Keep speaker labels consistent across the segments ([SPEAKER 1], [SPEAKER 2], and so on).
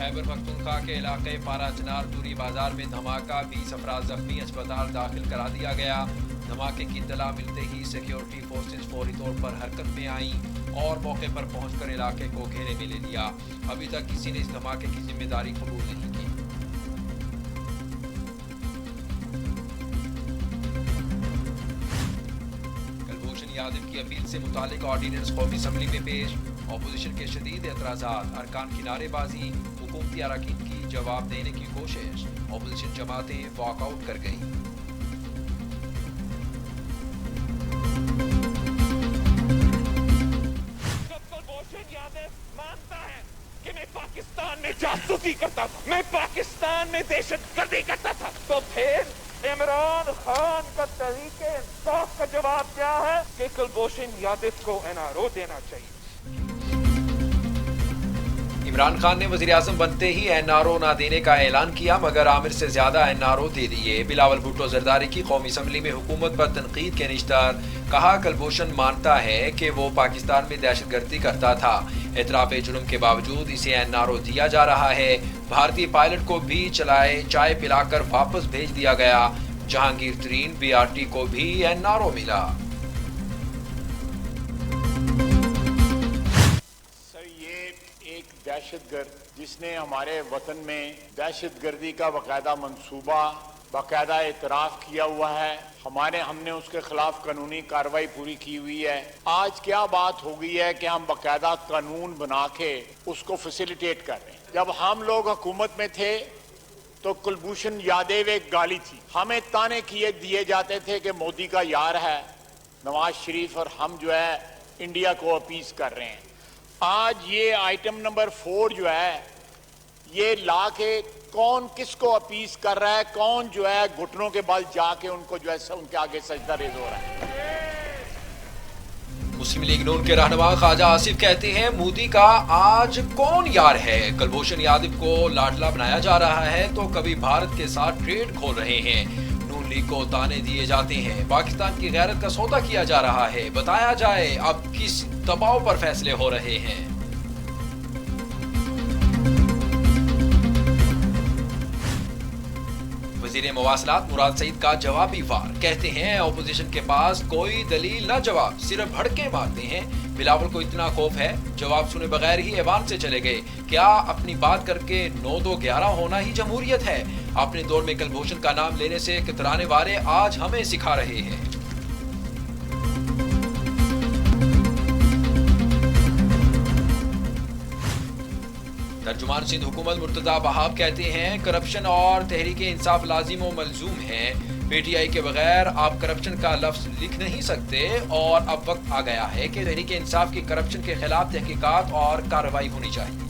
[SPEAKER 1] खैबर पख्तूनख्वा के इलाके पारा चनार दूरी बाजार में धमाका, 20 अफराद जख्मी, अस्पताल दाखिल करा दिया गया। धमाके की इत्तला मिलते ही सिक्योरिटी फोर्सेज फौरी तौर पर हरकत में आईं और मौके पर पहुंचकर इलाके को घेरे में ले लिया। अभी तक किसी ने इस धमाके की जिम्मेदारी कबूल नहीं की। कुलभूषण यादव की अपील से मुतालिक ऑर्डिनेंस कौमी असम्बली में पेश, अपोजिशन के शदीद एतराज़ात, अरकान की नारेबाजी, हुकूमती अरकान की जवाब देने की कोशिश, अपोजिशन जमातें वॉकआउट कर गई।
[SPEAKER 2] कुलभूषण यादव मानता है कि मैं पाकिस्तान में जासूसी करता था, मैं पाकिस्तान में दहशतगर्दी करता था, तो फिर इमरान खान का तरीके इंसाफ का जवाब क्या है कि कुलभूषण यादव को एनआरओ देना चाहिए।
[SPEAKER 1] इमरान खान ने वज़ीर आज़म बनते ही एनआरओ ना देने का ऐलान किया, मगर आमिर से ज्यादा एनआरओ दे दिए। बिलावल भुट्टो जरदारी की कौमी असम्बली में हुकूमत पर तनकीद के निश्तर, कहा कुलभूषण मानता है कि वो पाकिस्तान में दहशतगर्दी करता था, एतराफ़ जुर्म के बावजूद इसे एनआरओ दिया जा रहा है। भारतीय पायलट को भी चलाए चाय पिलाकर वापस भेज दिया गया। जहांगीर तरीन बीआरटी को भी एनआरओ मिला।
[SPEAKER 3] दहशतगर्द जिसने हमारे वतन में दहशतगर्दी का बाकायदा मंसूबा बाकायदा इतराफ़ किया हुआ है, हमने उसके खिलाफ कानूनी कार्रवाई पूरी की हुई है। आज क्या बात हो गई है कि हम बाकायदा कानून बना के उसको फैसिलिटेट कर रहे हैं। जब हम लोग हुकूमत में थे तो कुलभूषण यादव एक गाली थी, हमें ताने दिए जाते थे कि मोदी का यार है नवाज शरीफ और हम जो है इंडिया को अपीज कर रहे हैं। आज ये आइटम नंबर 4 जो है ये ला के कौन किसको अपीज कर रहा है, कौन जो है घुटनों के बल जाके उनको जो है उनके आगे सजदा रेज़ हो रहा है।
[SPEAKER 1] मुस्लिम लीग नून के रहनुमा ख्वाजा आसिफ कहते हैं, मोदी का आज कौन यार है। कुलभूषण यादव को लाडला बनाया जा रहा है तो कभी भारत के साथ ट्रेड खोल रहे हैं। नून लीग को ताने दिए जाते हैं, पाकिस्तान की गैरत का सौदा किया जा रहा है। बताया जाए अब किस दबाव पर फैसले हो रहे हैं। वज़ीर मवासलात मुराद सईद का जवाबी वार, कहते हैं अपोजिशन के पास कोई दलील न जवाब, सिर्फ भड़के मारते हैं। बिलावल को इतना खौफ है, जवाब सुने बगैर ही ऐवान से चले गए। क्या अपनी बात करके 9-2-11 होना ही जमहूरियत है? अपने दौर में कुलभूषण का नाम लेने से कतराने वाले आज हमें सिखा रहे हैं। तर्जुमान सिंध हुकूमत मुर्तजा वहाब कहते हैं, करप्शन और तहरीके इंसाफ लाजिम व मलजूम है। पीटीआई के बगैर आप करप्शन का लफ्ज लिख नहीं सकते और अब वक्त आ गया है कि तहरीके इंसाफ की करप्शन के खिलाफ तहकीकात और कार्रवाई होनी चाहिए।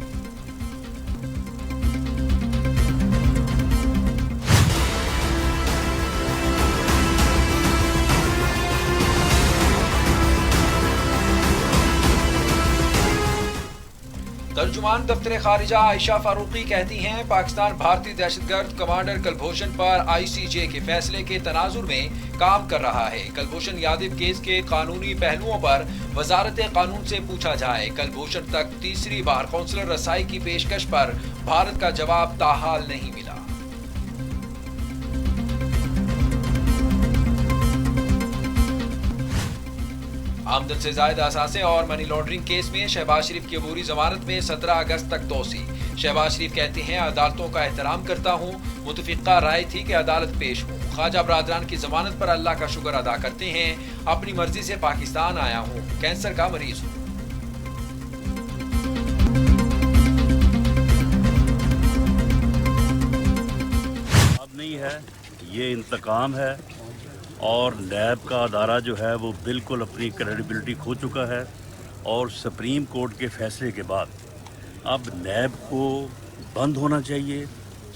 [SPEAKER 1] तर्जुमान दफ्तर खारिजा आयशा फारूकी कहती हैं, पाकिस्तान भारतीय दहशतगर्द कमांडर कुलभूषण पर आईसीजे के फैसले के तनाजुर में काम कर रहा है। कुलभूषण यादव केस के कानूनी पहलुओं पर वजारत कानून से पूछा जाए। कुलभूषण तक तीसरी बार कौंसलर रसाई की पेशकश पर भारत का जवाब ताहाल नहीं मिला। आमदन से ज्यादा असासे और मनी लॉन्ड्रिंग केस में शहबाज शरीफ की अबूरी जमानत में 17 अगस्त तक तोसी। शहबाज शरीफ कहते हैं, अदालतों का एहतराम करता हूँ, मुतफिका राय थी कि अदालत पेश हूँ। ख्वाजा बरादरान की जमानत पर अल्लाह का शुक्र अदा करते हैं, अपनी मर्जी से पाकिस्तान आया हूँ, कैंसर का मरीज हूँ।
[SPEAKER 4] अब नहीं है, ये इंतकाम है और नैब का अदारा जो है वो बिल्कुल अपनी क्रेडिबिलिटी खो चुका है। और सुप्रीम कोर्ट के फैसले के बाद अब नैब को बंद होना चाहिए,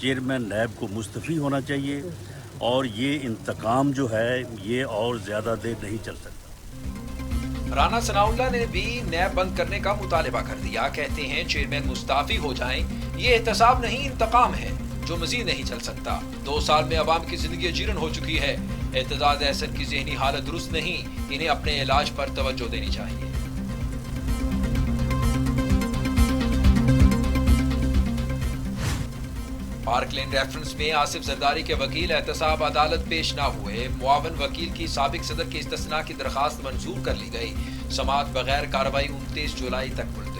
[SPEAKER 4] चेयरमैन नैब को मुस्तफ़ी होना चाहिए और ये इंतकाम जो है ये और ज़्यादा देर नहीं चल सकता।
[SPEAKER 1] राना सनाउल्लाह ने भी नैब बंद करने का मुतालिबा कर दिया। कहते हैं, चेयरमैन मुस्ताफी हो जाएं, ये एहतसाब नहीं इंतकाम है जो मजीद नहीं चल सकता। 2 साल में अवाम की जिंदगी जीरन हो चुकी है। एतजाज एहसन की ज़हनी हालत दुरुस्त नहीं, इन्हें अपने इलाज पर तवज्जो देनी चाहिए। बारक्लेन रेफरेंस में आसिफ जरदारी के वकील एहतसाब अदालत पेश न हुए। मुआवन वकील की साबिक सदर की इस्तिस्ना की दरखास्त मंजूर कर ली गई। समाअत बगैर कार्रवाई 29 जुलाई तक मुलतवी।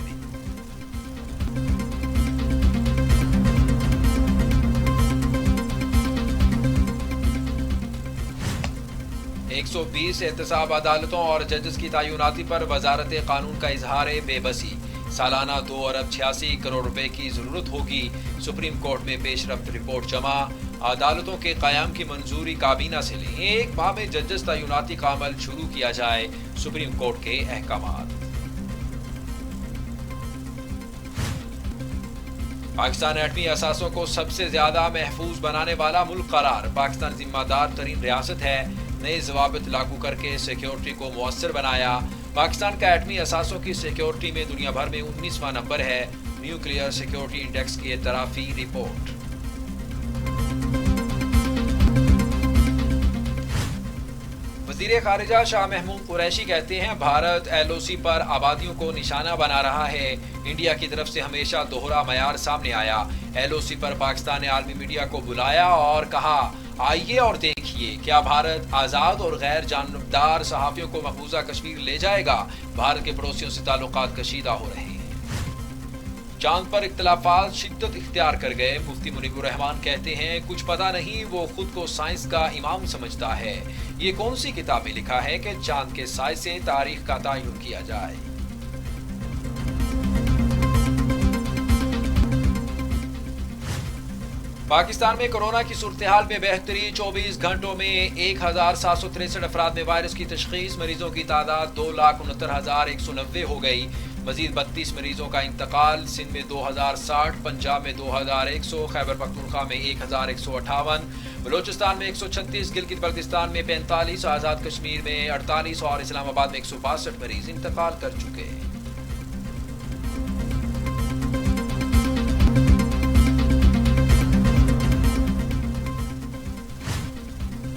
[SPEAKER 1] 120 एहतसाब अदालतों और जजेस की तैनाती पर वजारत कानून का इजहार बेबसी। सालाना 2 अरब 86 करोड़ रुपए की जरूरत होगी। सुप्रीम कोर्ट में पेशरफ्त रिपोर्ट जमा। अदालतों के कयाम की मंजूरी काबीना से लें। 1 माह में जजेस तैनाती का अमल शुरू किया जाए। सुप्रीम कोर्ट के अहकामात। पाकिस्तान एटमी असासों को सबसे ज्यादा महफूज बनाने वाला मुल्क करार। पाकिस्तान जिम्मेदार तरीन रियासत है। नए जवाबित लागू करके सिक्योरिटी को मुअस्सर बनाया। पाकिस्तान का एटमी असासों की सिक्योरिटी में दुनिया भर में 19वां नंबर है। न्यूक्लियर सिक्योरिटी इंडेक्स की एतराफी रिपोर्ट। वज़ीर खारिजा शाह महमूद कुरैशी कहते हैं भारत LOC पर आबादियों को निशाना बना रहा है। इंडिया की तरफ से हमेशा दोहरा मयार सामने आया। LOC पर पाकिस्तान ने आलमी मीडिया को बुलाया और कहा आइए और देखिए क्या भारत आज़ाद और गैर जानबदार सहाफ़ियों को मकबूजा कश्मीर ले जाएगा। भारत के पड़ोसियों से ताल्लुकात कशीदा हो रहे हैं। चांद पर इख्तिलाफात शिद्दत इख्तियार कर गए। मुफ्ती मुनीबुर रहमान कहते हैं कुछ पता नहीं, वो खुद को साइंस का इमाम समझता है। ये कौन सी किताब में लिखा है कि चांद के साए से तारीख का तयन किया जाए। पाकिस्तान में कोरोना की सूरत-ए-हाल में बेहतरी। 24 घंटों में 1763 अफराद में वायरस की तशखीस। मरीजों की तादाद 2,69,190 हो गई। मजीद 32 मरीजों का इंतकाल। सिंध में 2060, पंजाब में 2100, खैबर पख्तूनख्वा में 1158, बलोचिस्तान में 136, गिलगित बल्तिस्तान में 45, आज़ाद कश्मीर में 48 और इस्लामाबाद में 162 मरीज इंतकाल कर चुके हैं।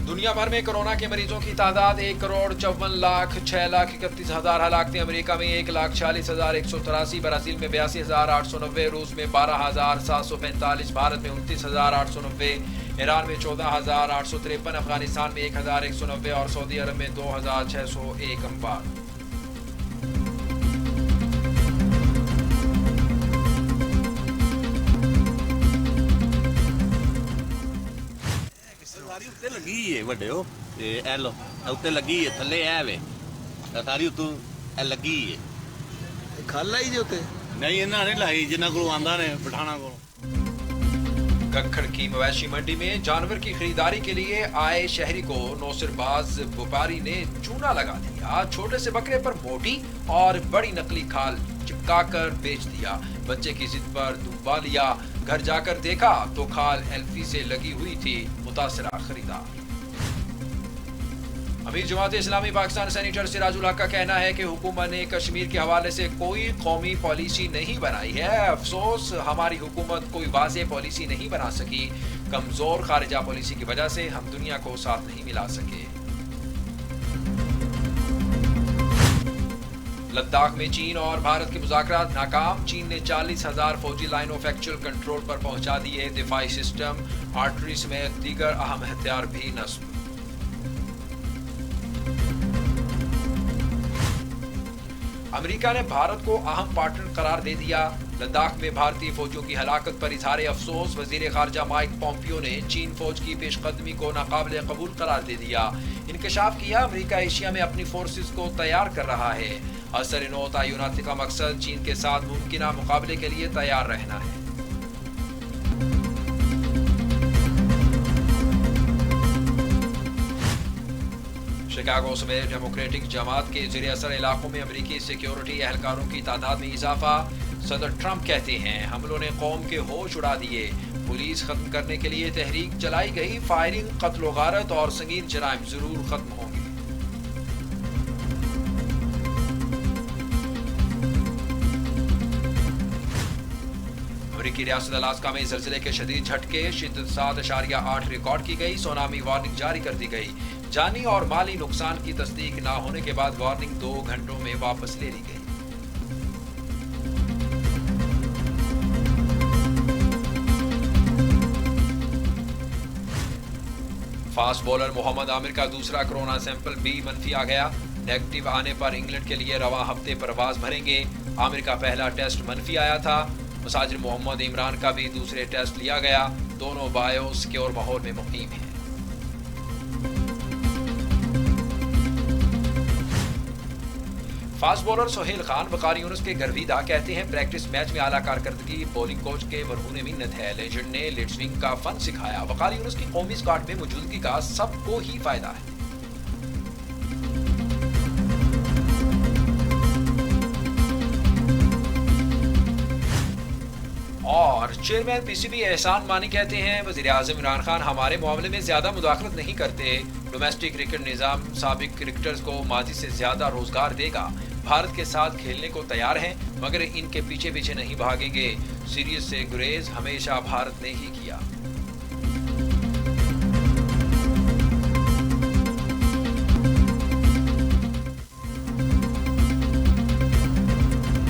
[SPEAKER 1] दुनिया भर में कोरोना के मरीजों की तादाद 1,54,06,31,000 हलाकतें। अमेरिका में 1,40,183, ब्राजील में 82,890, रूस में 12,745, भारत में 29,890, ईरान में 14,853, अफगानिस्तान में 1,190 और सऊदी अरब में 2,601 अमवात।
[SPEAKER 5] ਉੱਤੇ ਲੱਗੀ ਏ ਵੱਡਿਓ ਤੇ ਐ ਲੋ ਉੱਤੇ ਲੱਗੀ ਏ ਥੱਲੇ ਐ ਵੇ ਸਾਰੀ ਉਤੋਂ ਐ ਲੱਗੀ ਏ
[SPEAKER 6] ਖੱਲ ਆਈ ਜੇ ਉੱਤੇ
[SPEAKER 5] ਨਹੀਂ ਇਹਨਾਂ ਨੇ ਲਾਈ ਜਿੰਨਾ ਕੋਲ ਆਂਦਾ ਨੇ ਪਠਾਣਾ ਕੋਲ।
[SPEAKER 1] कक्खड़ की मवेशी मंडी में जानवर की खरीदारी के लिए आए शहरी को नौसरबाज व्यापारी ने चूना लगा दिया। छोटे से बकरे पर मोटी और बड़ी नकली खाल चिपकाकर बेच दिया। बच्चे की जिद पर दुबा लिया। घर जाकर देखा तो खाल एल्फी से लगी हुई थी। मुतासरा खरीदार। अमीर जमात इस्लामी पाकिस्तान सेनेटर सिराजुल हक का कहना है कि हुकूमत ने कश्मीर के हवाले से कोई कौमी पॉलिसी नहीं बनाई है। अफसोस हमारी हुकूमत कोई वाज़ेह पॉलिसी नहीं बना सकी। कमजोर खारिजा पॉलिसी की वजह से हम दुनिया को साथ नहीं मिला सके। लद्दाख में चीन और भारत के मुज़ाकरात नाकाम। चीन ने 40,000 फौजी लाइन ऑफ एक्चुअल कंट्रोल पर पहुंचा दिए। दिफाई सिस्टम, आर्टरी समेत दीगर अहम हथियार भी नस्ब। अमेरिका ने भारत को अहम पार्टनर करार दे दिया। लद्दाख में भारतीय फौजियों की हलाकत पर इजहार अफसोस। वजीर खारजा माइक पोम्पियो ने चीन फौज की पेशकदमी को नाकाबिल कबूल करार दे दिया। इंकशाफ किया अमेरिका एशिया में अपनी फोर्सेस को तैयार कर रहा है। असर नो तयनाती का मकसद चीन के साथ मुमकिन मुकाबले के लिए तैयार रहना है। शिकागो समेत डेमोक्रेटिक जमात के ज़ेरे असर इलाकों में अमरीकी सिक्योरिटी एहलकारों की तादाद में इजाफा। सदर ट्रंप कहते हैं हमलों ने कौम के होश उड़ा दिए। पुलिस खत्म करने के लिए तहरीक चलाई गई। फायरिंग, कत्ल गारत और संगीन जराइम जरूर खत्म होंगे। अमेरिकी रियासत अलास्का में ज़लज़ले के शदीद झटके। शिद्दत 7.8 रिकॉर्ड की गई। सुनामी वार्निंग जारी कर दी गई। जानी और माली नुकसान की तस्दीक न होने के बाद वार्निंग 2 घंटों में वापस ले ली गई। फास्ट बॉलर मोहम्मद आमिर का दूसरा कोरोना सैंपल भी मनफी आ गया। नेगेटिव आने पर इंग्लैंड के लिए रवां हफ्ते परवाज भरेंगे। आमिर का पहला टेस्ट मनफी आया था। मुसाजिर मोहम्मद इमरान का भी दूसरे टेस्ट लिया गया। दोनों बायो सिक्योर माहौल में मुकीम हैं। फास्ट बॉलर सोहेल खान वकार यूनुस के गर्विदा कहते हैं प्रैक्टिस मैच में आला कारकर्दगी बॉलिंग कोच के मरहून मिन्नत है। लेजेंड ने लेट स्विंग का फन सिखाया। वकार यूनुस की कौमी स्क्वाड में मौजूदगी का सबको ही फायदा है। और चेयरमैन पीसीबी एहसान मानी कहते हैं वजीर आजम इमरान खान हमारे मामले में ज्यादा मुदाखलत नहीं करते। डोमेस्टिक क्रिकेट निजाम साबिक क्रिकेटर्स को माजी से ज्यादा रोजगार देगा। भारत के साथ खेलने को तैयार हैं मगर इनके पीछे पीछे नहीं भागेंगे। सीरीज से गुरेज हमेशा भारत ने ही किया।